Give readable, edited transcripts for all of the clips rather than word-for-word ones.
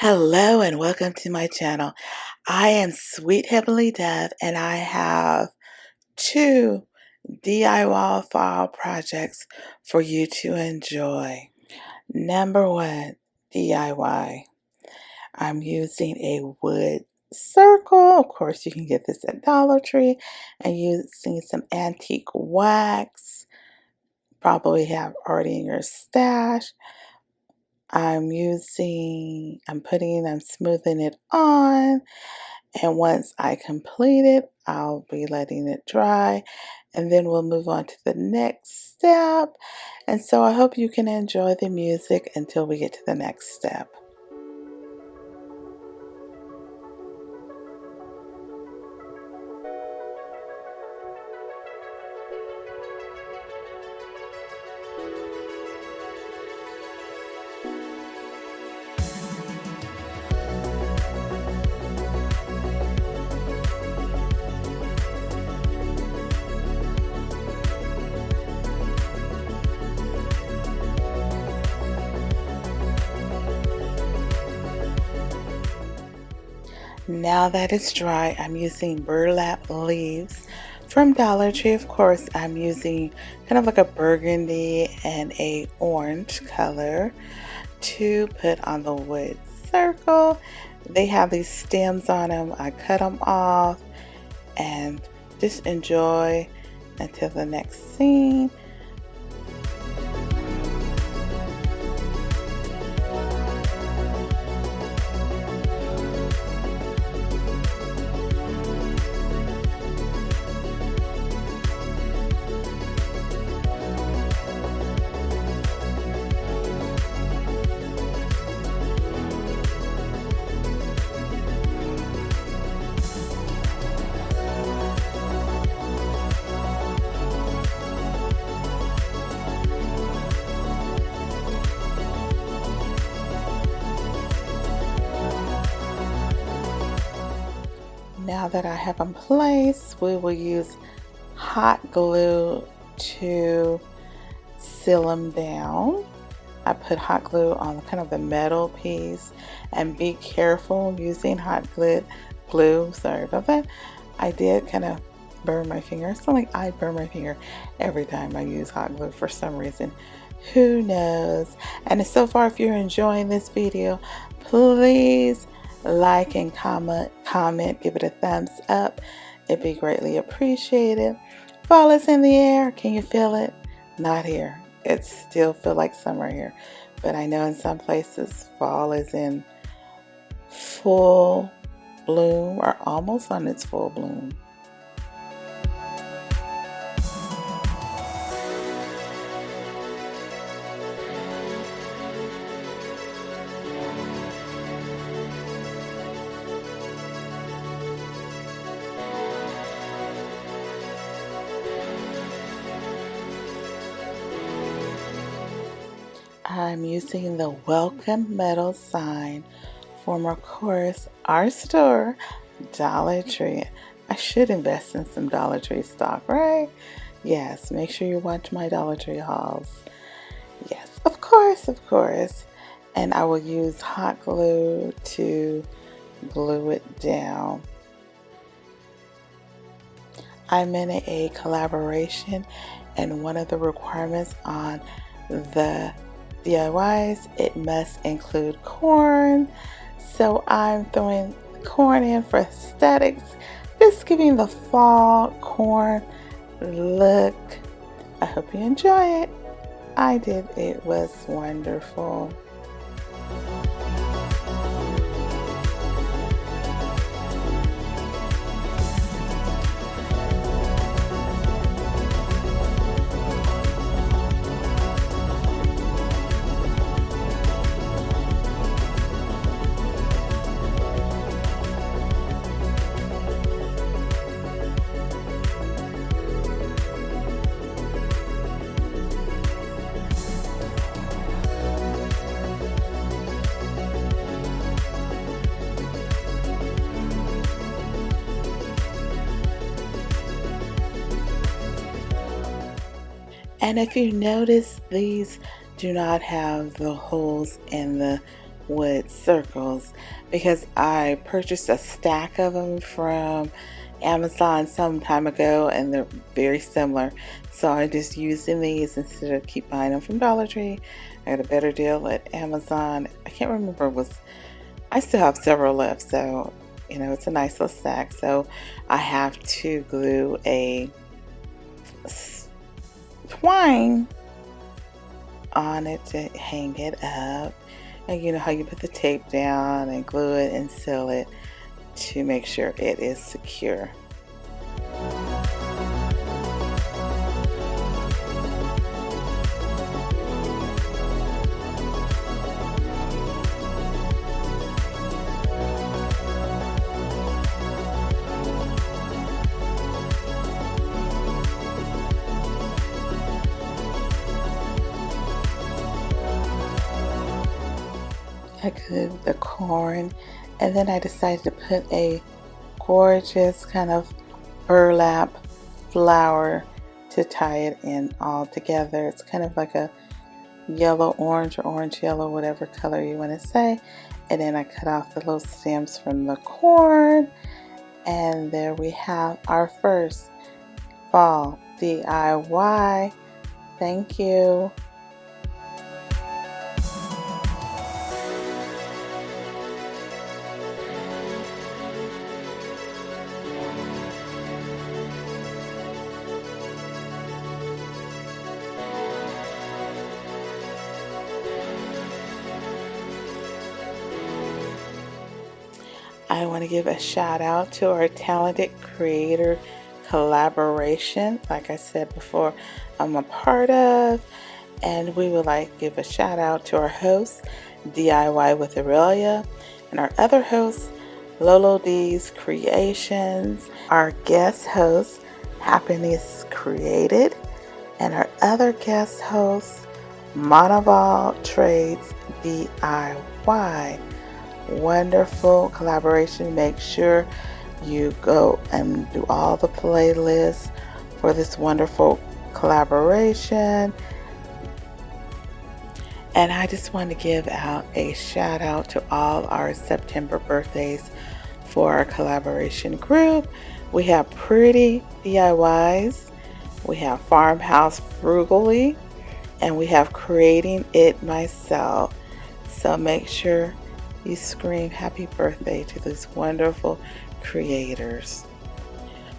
Hello and welcome to my channel. I am Sweet Heavenly Dove and I have two DIY fall projects for you to enjoy. Number one, DIY. I'm using a wood circle. Of course, you can get this at Dollar Tree, and using some antique wax. Probably have already in your stash. I'm smoothing it on, and once I complete it, I'll be letting it dry, and then we'll move on to the next step. And so I hope you can enjoy the music until we get to the next step. Now that it's dry, I'm using burlap leaves from Dollar Tree. Of course, I'm using kind of like a burgundy and a orange color to put on the wood circle. They have these stems on them. I cut them off and just enjoy until the next scene. Now that I have them placed, we will use hot glue to seal them down. I put hot glue on kind of the metal piece, and be careful using hot glue. Sorry about that. I did kind of burn my finger. It's not like I burn my finger every time I use hot glue for some reason. Who knows? And so far, if you're enjoying this video, please like and comment, give it a thumbs up. It'd be greatly appreciated. Fall is in the air. Can you feel it? Not here. It still feels like summer here, but I know in some places fall is in full bloom or almost on its full bloom. I'm using the welcome metal sign from, of course, our store, Dollar Tree. I should invest in some Dollar Tree stock, right? Yes, make sure you watch my Dollar Tree hauls. Yes, of course, of course. And I will use hot glue to glue it down. I'm in a collaboration, and one of the requirements on the DIYs, it must include corn. So I'm throwing corn in for aesthetics, just giving the fall corn look. I hope you enjoy it. I did. It was wonderful. And if you notice, these do not have the holes in the wood circles because I purchased a stack of them from Amazon some time ago and they're very similar. So I'm just using these instead of keep buying them from Dollar Tree. I got a better deal at Amazon. I can't remember, I still have several left, so you know it's a nice little stack. So I have to glue a twine on it to hang it up. And you know how you put the tape down and glue it and seal it to make sure it is secure. I glued the corn, and then I decided to put a gorgeous kind of burlap flower to tie it in all together. It's kind of like a yellow orange or orange yellow, whatever color you want to say. And then I cut off the little stems from the corn, and there we have our first fall DIY. Thank you. I want to give a shout out to our talented creator collaboration. Like I said before, I'm a part of, and we would like to give a shout out to our host, DIY with Aurelia, and our other host, Lolo D's Creations, our guest host, Happiness Created, and our other guest host, Monoval Trades DIY. Wonderful collaboration. Make sure you go and do all the playlists for this wonderful collaboration. And I just want to give out a shout out to all our September birthdays for our collaboration group. We have Pretty DIYs, we have Farmhouse Frugally, and we have Creating It Myself. So make sure you scream happy birthday to these wonderful creators.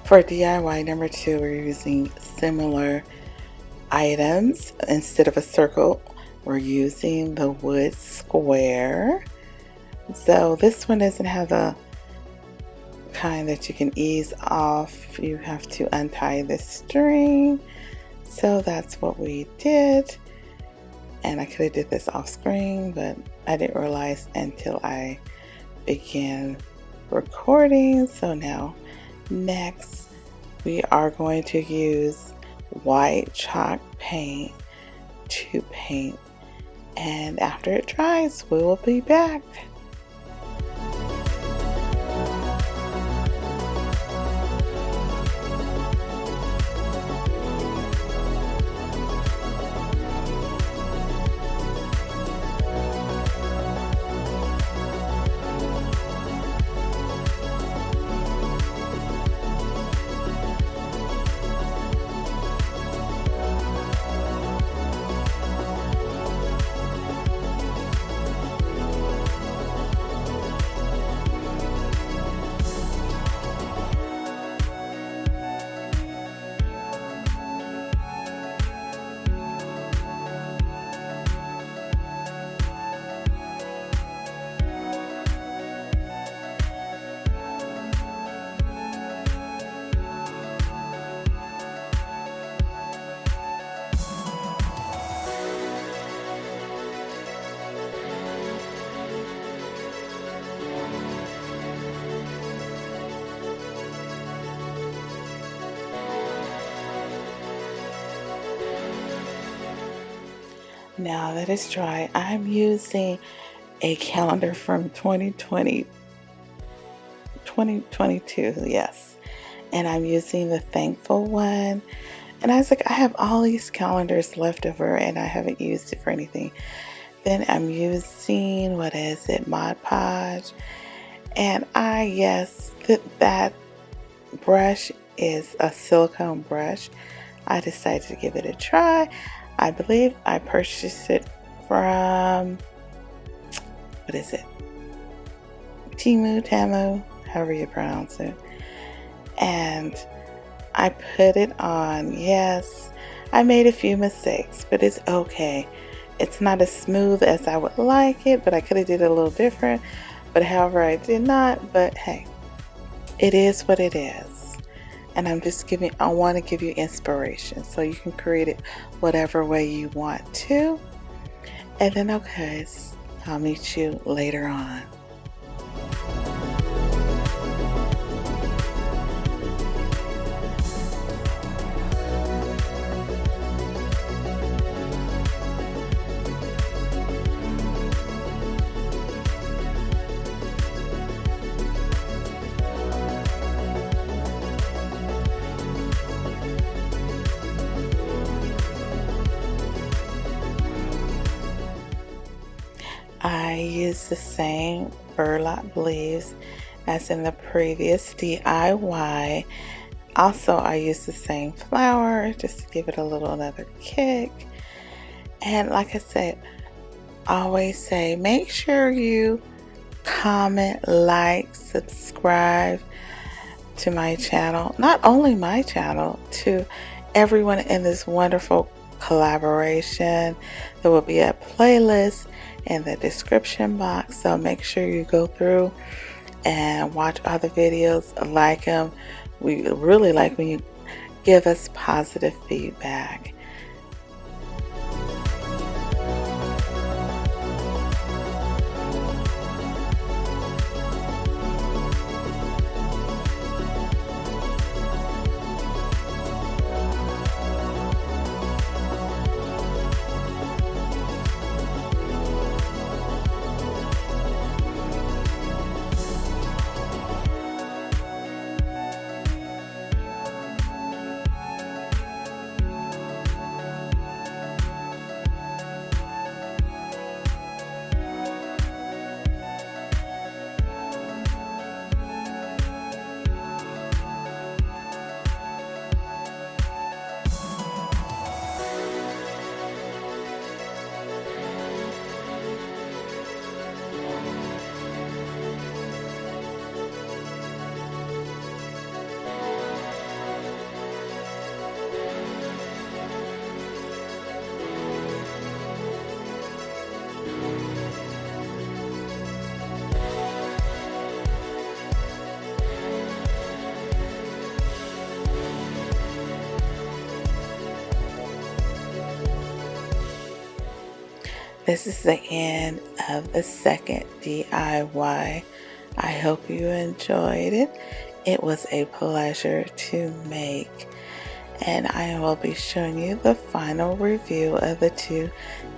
For DIY number 2, we're using similar items. Instead of a circle, we're using the wood square. So this one doesn't have the kind that you can ease off. You have to untie the string. So that's what we did. And I could have did this off screen, but I didn't realize until I began recording. So now next we are going to use white chalk paint to paint, and after it dries we will be back. Now that it's dry, I'm using a calendar from 2022, yes. And I'm using the Thankful one. And I was like, I have all these calendars left over and I haven't used it for anything. Then I'm using, what is it, Mod Podge. And yes, that brush is a silicone brush. I decided to give it a try. I believe I purchased it from, what is it? Tamu, however you pronounce it. And I put it on. Yes, I made a few mistakes, but it's okay. It's not as smooth as I would like it, but I could have did it a little different. But however, I did not. But hey, it is what it is. And I want to give you inspiration so you can create it whatever way you want to. And then, okay, I'll meet you later on. I use the same burlap leaves as in the previous DIY. Also, I use the same flower just to give it a little another kick. And like I said, always say, make sure you comment, like, subscribe to my channel. Not only my channel, to everyone in this wonderful collaboration. There will be a playlist in the description box, so make sure you go through and watch other videos, like them. We really like when you give us positive feedback. This is the end of the second DIY. I hope you enjoyed it. It was a pleasure to make. And I will be showing you the final review of the two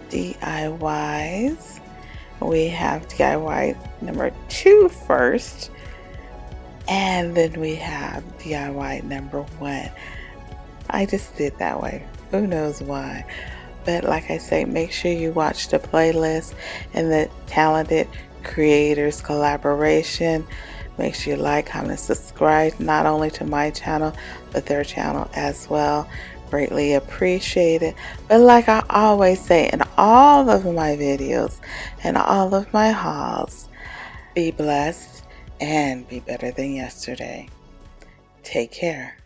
DIYs. We have DIY number 2 first, and then we have DIY number 1. I just did that way. Who knows why? But like I say, make sure you watch the playlist and the Talented Creators Collaboration. Make sure you like, comment, subscribe, not only to my channel, but their channel as well. Greatly appreciate it. But like I always say in all of my videos and all of my hauls, be blessed and be better than yesterday. Take care.